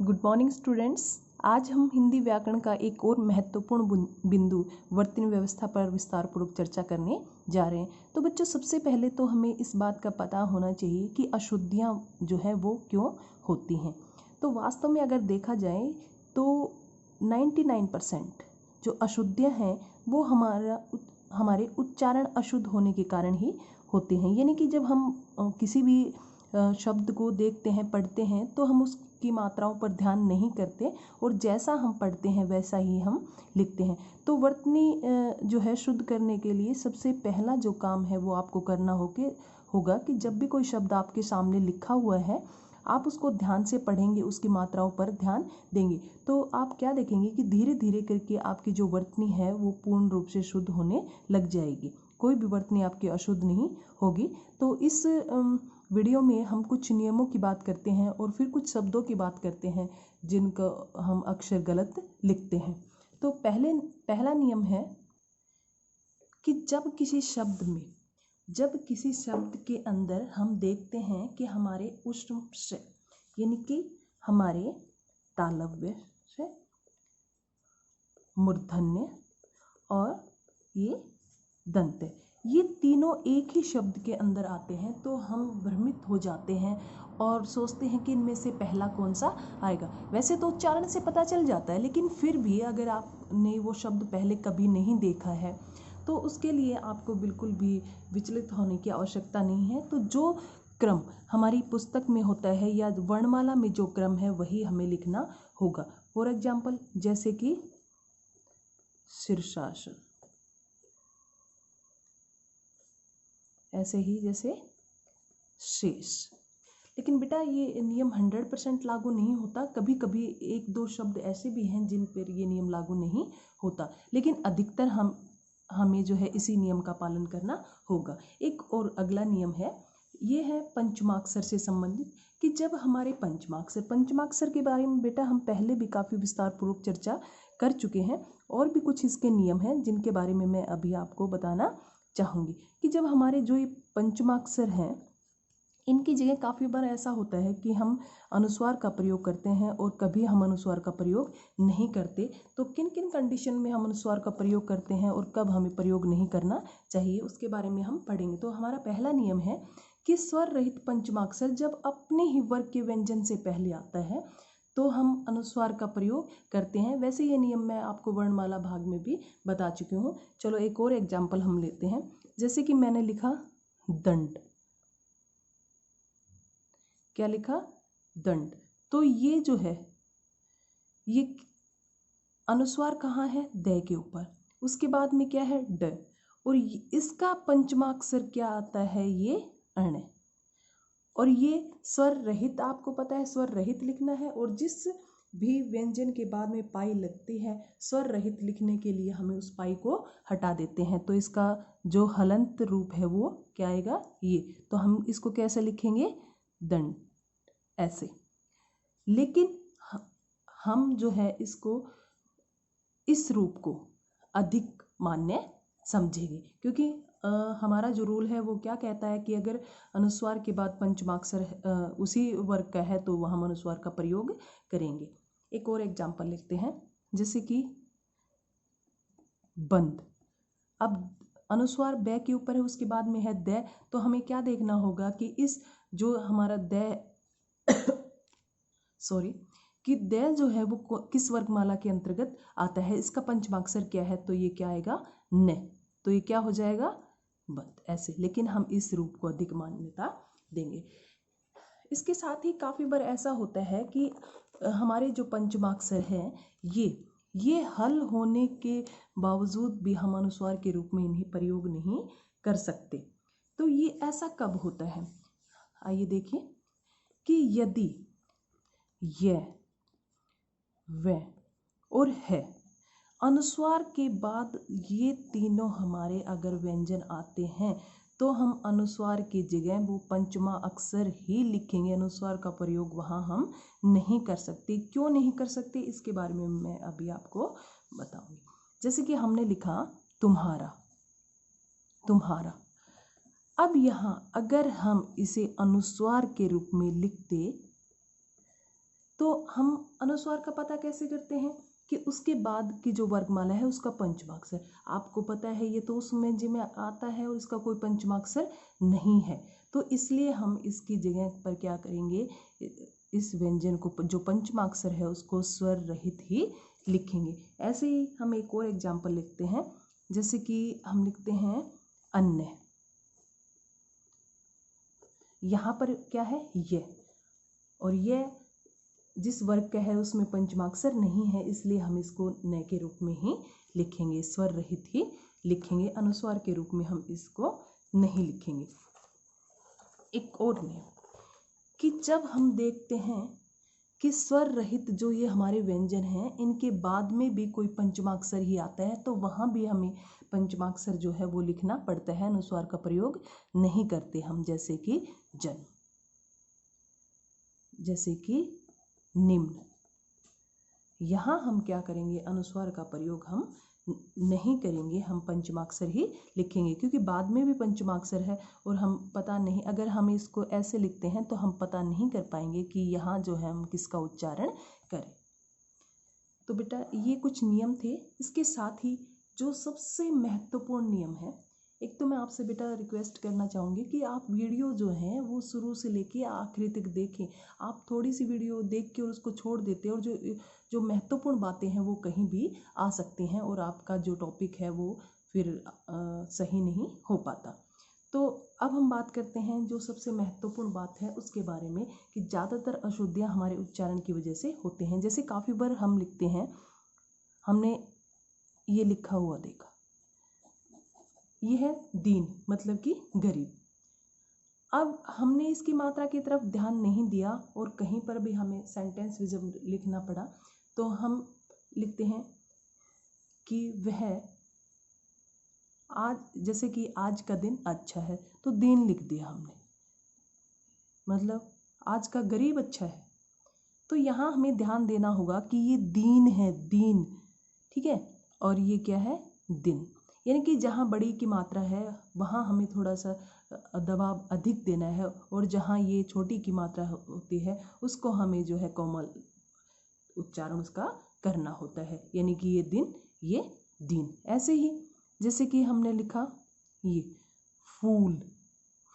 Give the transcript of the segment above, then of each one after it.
Good morning students. आज हम हिंदी व्याकरण का एक और महत्वपूर्ण बिंदु वर्तनी व्यवस्था पर विस्तारपूर्वक चर्चा करने जा रहे हैं। तो बच्चों, सबसे पहले तो हमें इस बात का पता होना चाहिए कि अशुद्धियाँ जो है वो क्यों होती हैं। तो वास्तव में अगर देखा जाए तो 99% जो अशुद्धियाँ हैं वो हमारे उच्चारण अशुद्ध होने के कारण ही होते हैं। यानी कि जब हम किसी भी शब्द को देखते हैं, पढ़ते हैं, तो हम उसकी मात्राओं पर ध्यान नहीं करते और जैसा हम पढ़ते हैं वैसा ही हम लिखते हैं। तो वर्तनी जो है शुद्ध करने के लिए सबसे पहला जो काम है वो आपको करना होगा कि जब भी कोई शब्द आपके सामने लिखा हुआ है आप उसको ध्यान से पढ़ेंगे, उसकी मात्राओं पर ध्यान देंगे, तो आप क्या देखेंगे कि धीरे धीरे करके आपकी जो वर्तनी है वो पूर्ण रूप से शुद्ध होने लग जाएगी। कोई भी वर्तनी आपकी अशुद्ध नहीं होगी। तो इस वीडियो में हम कुछ नियमों की बात करते हैं और फिर कुछ शब्दों की बात करते हैं जिनका हम अक्षर गलत लिखते हैं। तो पहला नियम है कि जब किसी शब्द के अंदर हम देखते हैं कि हमारे उष्ण से यानी कि हमारे तालव्य से, मूर्धन्य और ये दंत, ये तीनों एक ही शब्द के अंदर आते हैं तो हम भ्रमित हो जाते हैं और सोचते हैं कि इनमें से पहला कौन सा आएगा। वैसे तो उच्चारण से पता चल जाता है, लेकिन फिर भी अगर आपने वो शब्द पहले कभी नहीं देखा है तो उसके लिए आपको बिल्कुल भी विचलित होने की आवश्यकता नहीं है। तो जो क्रम हमारी पुस्तक में होता है या वर्णमाला में जो क्रम है वही हमें लिखना होगा। फॉर एग्जाम्पल, जैसे कि शीर्षासन, ऐसे ही जैसे शेष। लेकिन बेटा ये नियम 100% लागू नहीं होता। कभी कभी एक दो शब्द ऐसे भी हैं जिन पर ये नियम लागू नहीं होता, लेकिन अधिकतर हमें जो है इसी नियम का पालन करना होगा। एक और अगला नियम है, ये है पंचमाक्षर से संबंधित, कि जब हमारे पंचमाक्षर के बारे में बेटा हम पहले भी काफ़ी विस्तारपूर्वक चर्चा कर चुके हैं और भी कुछ इसके नियम हैं जिनके बारे में मैं अभी आपको बताना चाहूँगी। कि जब हमारे जो ये पंचमाक्षर हैं इनकी जगह काफ़ी बार ऐसा होता है कि हम अनुस्वार का प्रयोग करते हैं और कभी हम अनुस्वार का प्रयोग नहीं करते। तो किन किन कंडीशन में हम अनुस्वार का प्रयोग करते हैं और कब हमें प्रयोग नहीं करना चाहिए उसके बारे में हम पढ़ेंगे। तो हमारा पहला नियम है कि स्वर रहित पंचमाक्षर जब अपने ही वर्ग के व्यंजन से पहले आता है तो हम अनुस्वार का प्रयोग करते हैं। वैसे ये नियम मैं आपको वर्णमाला भाग में भी बता चुकी हूँ। चलो एक और एग्जाम्पल हम लेते हैं। जैसे कि मैंने लिखा दंड, क्या लिखा? दंड। तो ये जो है ये अनुस्वार कहाँ है? द के ऊपर। उसके बाद में क्या है? ड। और इसका पंचमाक्षर क्या आता है? ये अण। और ये स्वर रहित, आपको पता है स्वर रहित लिखना है और जिस भी व्यंजन के बाद में पाई लगती है स्वर रहित लिखने के लिए हमें उस पाई को हटा देते हैं। तो इसका जो हलंत रूप है वो क्या आएगा? ये। तो हम इसको कैसे लिखेंगे? दंड, ऐसे। लेकिन हम जो है इसको इस रूप को अधिक मान्य समझेंगे, क्योंकि हमारा जो रूल है वो क्या कहता है कि अगर अनुस्वार के बाद पंचमाक्षर उसी वर्ग का है तो वह हम अनुस्वार का प्रयोग करेंगे। एक और एग्जाम्पल लिखते हैं, जैसे कि बंद। अब अनुस्वार ब के ऊपर है, उसके बाद में है द, तो हमें क्या देखना होगा कि इस जो हमारा कि द जो है वो किस वर्गमाला के अंतर्गत आता है, इसका पंचमाक्षर क्या है, तो ये क्या आएगा? न। तो ये क्या हो जाएगा? बंद, ऐसे। लेकिन हम इस रूप को अधिक मान्यता देंगे। इसके साथ ही काफ़ी बार ऐसा होता है कि हमारे जो पंचमाक्षर हैं ये हल होने के बावजूद भी हम अनुस्वार के रूप में इन्हें प्रयोग नहीं कर सकते। तो ये ऐसा कब होता है? आइए देखिए कि यदि य, व और है अनुस्वार के बाद ये तीनों हमारे अगर व्यंजन आते हैं तो हम अनुस्वार की जगह वो पंचमा अक्षर ही लिखेंगे। अनुस्वार का प्रयोग वहाँ हम नहीं कर सकते। क्यों नहीं कर सकते इसके बारे में मैं अभी आपको बताऊंगी। जैसे कि हमने लिखा तुम्हारा, तुम्हारा। अब यहाँ अगर हम इसे अनुस्वार के रूप में लिखते तो हम अनुस्वार का पता कैसे करते हैं कि उसके बाद की जो वर्गमाला है उसका पंचमाक्षर, आपको पता है ये तो उस व्यंजन में आता है और इसका कोई पंचमाक्षर नहीं है, तो इसलिए हम इसकी जगह पर क्या करेंगे, इस व्यंजन को जो पंचमाक्षर है उसको स्वर रहित ही लिखेंगे। ऐसे ही हम एक और एग्जाम्पल लिखते हैं, जैसे कि हम लिखते हैं अन्य, यहाँ पर क्या है ये, और ये जिस वर्ग का है उसमें पंचमाक्षर नहीं है, इसलिए हम इसको न के रूप में ही लिखेंगे, स्वर रहित ही लिखेंगे, अनुस्वार के रूप में हम इसको नहीं लिखेंगे। एक और नियम कि जब हम देखते हैं कि स्वर रहित जो ये हमारे व्यंजन हैं इनके बाद में भी कोई पंचमाक्षर ही आता है, तो वहाँ भी हमें पंचमाक्षर जो है वो लिखना पड़ता है, अनुस्वार का प्रयोग नहीं करते हम, जैसे कि जन्म, जैसे कि निम्न, यहाँ हम क्या करेंगे, अनुस्वार का प्रयोग हम नहीं करेंगे, हम पंचमाक्षर ही लिखेंगे, क्योंकि बाद में भी पंचमाक्षर है और हम पता नहीं, अगर हम इसको ऐसे लिखते हैं तो हम पता नहीं कर पाएंगे कि यहाँ जो है हम किसका उच्चारण करें। तो बेटा ये कुछ नियम थे, इसके साथ ही जो सबसे महत्वपूर्ण नियम है, एक तो मैं आपसे बेटा रिक्वेस्ट करना चाहूँगी कि आप वीडियो जो है वो शुरू से लेके आखिरी तक देखें। आप थोड़ी सी वीडियो देख के और उसको छोड़ देते हैं और जो महत्वपूर्ण बातें हैं वो कहीं भी आ सकती हैं और आपका जो टॉपिक है वो फिर सही नहीं हो पाता। तो अब हम बात करते हैं जो सबसे महत्वपूर्ण बात है उसके बारे में, कि ज़्यादातर अशुद्धियाँ हमारे उच्चारण की वजह से होते हैं। जैसे काफ़ी बार हम लिखते हैं, हमने ये लिखा हुआ देखा, ये है दीन, मतलब कि गरीब। अब हमने इसकी मात्रा की तरफ ध्यान नहीं दिया और कहीं पर भी हमें सेंटेंस भी जब लिखना पड़ा तो हम लिखते हैं कि वह आज, जैसे कि आज का दिन अच्छा है, तो दीन लिख दिया हमने, मतलब आज का गरीब अच्छा है। तो यहाँ हमें ध्यान देना होगा कि ये दीन है, दीन, ठीक है, और ये क्या है, दिन, यानी कि जहाँ बड़ी की मात्रा है वहाँ हमें थोड़ा सा दबाव अधिक देना है, और जहाँ ये छोटी की मात्रा होती है उसको हमें जो है कोमल उच्चारण उसका करना होता है, यानी कि ये दिन, ये दिन। ऐसे ही जैसे कि हमने लिखा ये फूल,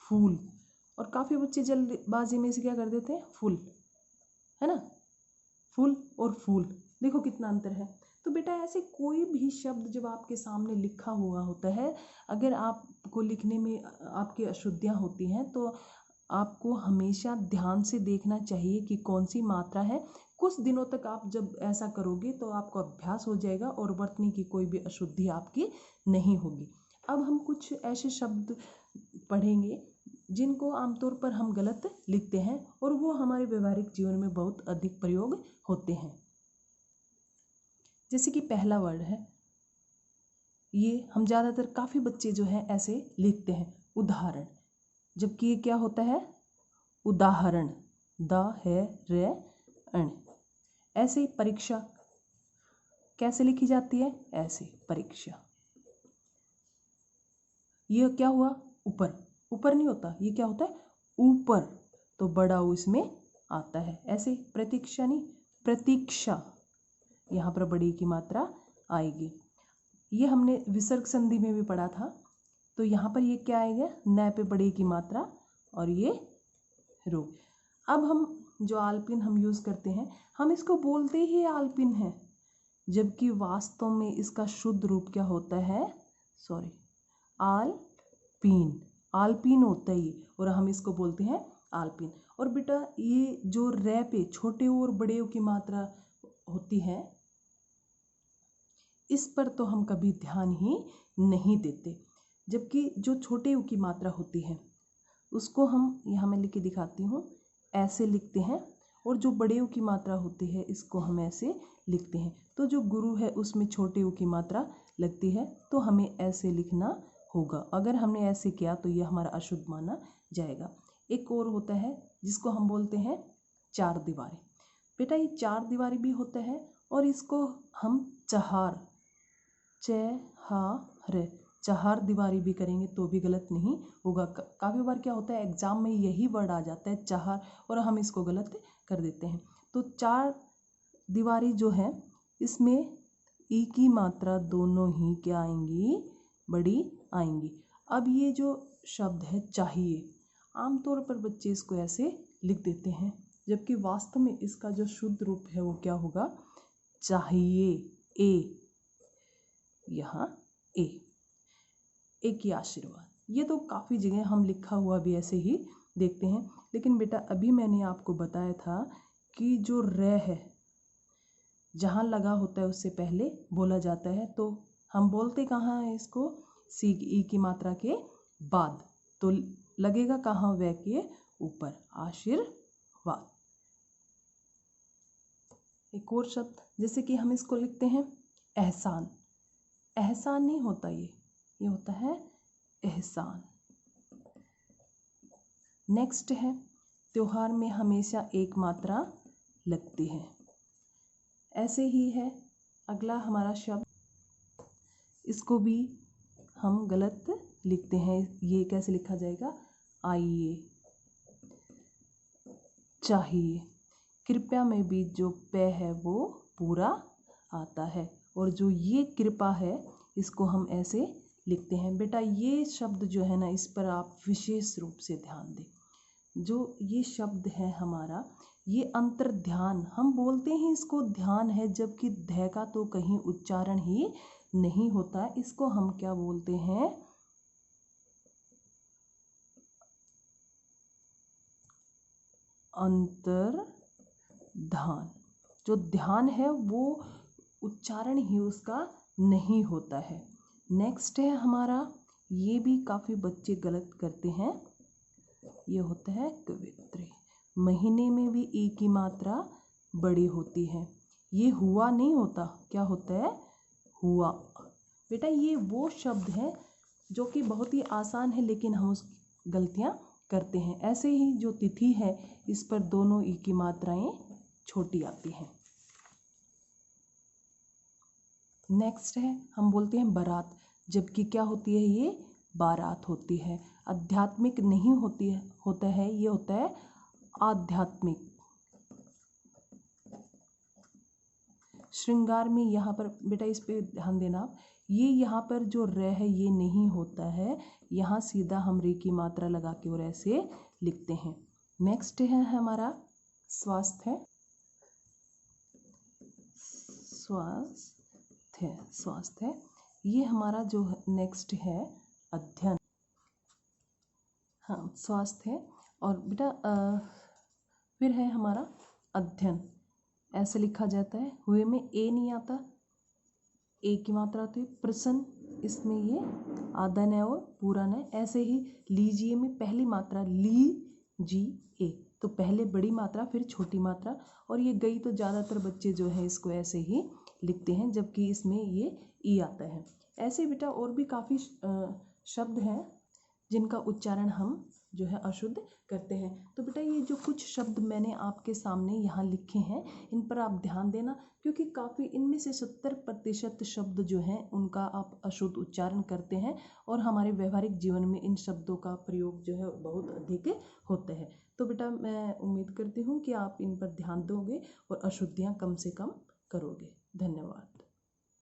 फूल, और काफ़ी बच्चे जल्दबाजी में इसे क्या कर देते हैं, फूल, है ना, फूल और फूल, देखो कितना अंतर है। तो बेटा ऐसे कोई भी शब्द जब आपके सामने लिखा हुआ होता है, अगर आपको लिखने में आपकी अशुद्धियाँ होती हैं तो आपको हमेशा ध्यान से देखना चाहिए कि कौन सी मात्रा है। कुछ दिनों तक आप जब ऐसा करोगे तो आपको अभ्यास हो जाएगा और वर्तनी की कोई भी अशुद्धि आपकी नहीं होगी। अब हम कुछ ऐसे शब्द पढ़ेंगे जिनको आमतौर पर हम गलत लिखते हैं और वो हमारे व्यवहारिक जीवन में बहुत अधिक प्रयोग होते हैं। जैसे कि पहला वर्ड है, ये हम ज़्यादातर काफ़ी बच्चे जो हैं ऐसे लिखते हैं उदाहरण, जबकि ये क्या होता है, उदाहरण, द है रे अण। ऐसे ही परीक्षा कैसे लिखी जाती है, ऐसे परीक्षा। ये क्या हुआ, ऊपर, ऊपर नहीं होता, ये क्या होता है, ऊपर, तो बड़ा ऊ इसमें आता है। ऐसे प्रतीक्षा नहीं, प्रतीक्षा, यहाँ पर बड़ी की मात्रा आएगी। ये हमने विसर्ग संधि में भी पढ़ा था, तो यहाँ पर ये क्या आएगा, न पे बड़ी की मात्रा और ये रो। अब हम जो आलपिन हम यूज़ करते हैं, हम इसको बोलते ही आलपिन है, जबकि वास्तव में इसका शुद्ध रूप क्या होता है, सॉरी, आलपीन, आलपीन होता है ये, और हम इसको बोलते हैं आलपीन। और बेटा ये जो रे पे छोटे और बड़े की मात्रा होती है, इस पर तो हम कभी ध्यान ही नहीं देते, जबकि जो छोटे ऊ की मात्रा होती है उसको हम, यहाँ मैं लिख के दिखाती हूँ, ऐसे लिखते हैं, और जो बड़े ऊ की मात्रा होती है इसको हम ऐसे लिखते हैं। तो जो गुरु है उसमें छोटे ऊ की मात्रा लगती है, तो हमें ऐसे लिखना होगा। अगर हमने ऐसे किया तो ये हमारा अशुद्ध माना जाएगा। एक और होता है जिसको हम बोलते हैं चार दीवारी। बेटा ये चार दीवारी भी होता है और इसको हम चहार, चहार, चहार दीवारी भी करेंगे तो भी गलत नहीं होगा। काफ़ी बार क्या होता है एग्जाम में यही वर्ड आ जाता है चहार और हम इसको गलत कर देते हैं। तो चार दीवारी जो है इसमें ई की मात्रा दोनों ही क्या आएंगी, बड़ी आएंगी। अब ये जो शब्द है चाहिए, आमतौर पर बच्चे इसको ऐसे लिख देते हैं, जबकि वास्तव में इसका जो शुद्ध रूप है वो क्या होगा, चाहिए। ए, यहाँ ए की आशीर्वाद। ये तो काफ़ी जगह हम लिखा हुआ भी ऐसे ही देखते हैं, लेकिन बेटा अभी मैंने आपको बताया था कि जो र है जहाँ लगा होता है उससे पहले बोला जाता है, तो हम बोलते कहाँ है इसको, सी ई की मात्रा के बाद, तो लगेगा कहाँ, व के ऊपर, आशीर्वाद। एक और शब्द जैसे कि हम इसको लिखते हैं एहसान। एहसान नहीं होता ये होता है एहसान। नेक्स्ट है त्योहार में हमेशा एक मात्रा लगती है। ऐसे ही है अगला हमारा शब्द, इसको भी हम गलत लिखते हैं। ये कैसे लिखा जाएगा, आइए, चाहिए। कृपया में भी जो पे है वो पूरा आता है, और जो ये कृपा है इसको हम ऐसे लिखते हैं। बेटा ये शब्द जो है ना, इस पर आप विशेष रूप से ध्यान दें। जो ये शब्द है हमारा, ये अंतर ध्यान, हम बोलते हैं इसको ध्यान है, जबकि ध का तो कहीं उच्चारण ही नहीं होता। इसको हम क्या बोलते हैं, अंतर ध्यान। जो ध्यान है वो उच्चारण ही उसका नहीं होता है। नेक्स्ट है हमारा, ये भी काफ़ी बच्चे गलत करते हैं, ये होता है कवित्री। महीने में भी ई की मात्रा बड़ी होती है। ये हुआ नहीं होता, क्या होता है, हुआ। बेटा ये वो शब्द है जो कि बहुत ही आसान है, लेकिन हम उस गलतियाँ करते हैं। ऐसे ही जो तिथि है, इस पर दोनों ई की मात्राएं छोटी आती हैं। नेक्स्ट है, हम बोलते हैं बारात, जबकि क्या होती है, ये बारात होती है। आध्यात्मिक नहीं होती है, होता है, ये होता है आध्यात्मिक। श्रृंगार में यहाँ पर बेटा इस पे ध्यान देना आप, ये यहाँ पर जो र है ये नहीं होता है, यहाँ सीधा हम रे की मात्रा लगा के और ऐसे लिखते हैं। नेक्स्ट है हमारा स्वास्थ्य। स्वास्थ्य ये हमारा जो नेक्स्ट है अध्ययन। हाँ स्वास्थ्य, और बेटा फिर है हमारा अध्ययन, ऐसे लिखा जाता है। हुए में ए नहीं आता, ए की मात्रा आती है। प्रसन्न, इसमें ये आदन है और पूरन है। ऐसे ही लीजिए में पहली मात्रा ली-जी-ए, तो पहले बड़ी मात्रा फिर छोटी मात्रा, और ये गई तो ज़्यादातर बच्चे जो है इसको ऐसे ही लिखते हैं, जबकि इसमें ये ई आता है। ऐसे बेटा और भी काफ़ी शब्द हैं जिनका उच्चारण हम जो है अशुद्ध करते हैं। तो बेटा ये जो कुछ शब्द मैंने आपके सामने यहाँ लिखे हैं, इन पर आप ध्यान देना, क्योंकि काफ़ी इनमें से 70% शब्द जो हैं उनका आप अशुद्ध उच्चारण करते हैं, और हमारे व्यवहारिक जीवन में इन शब्दों का प्रयोग जो है बहुत अधिक होता है। तो बेटा मैं उम्मीद करती हूँ कि आप इन पर ध्यान दोगे और अशुद्धियाँ कम से कम करोगे। धन्यवाद।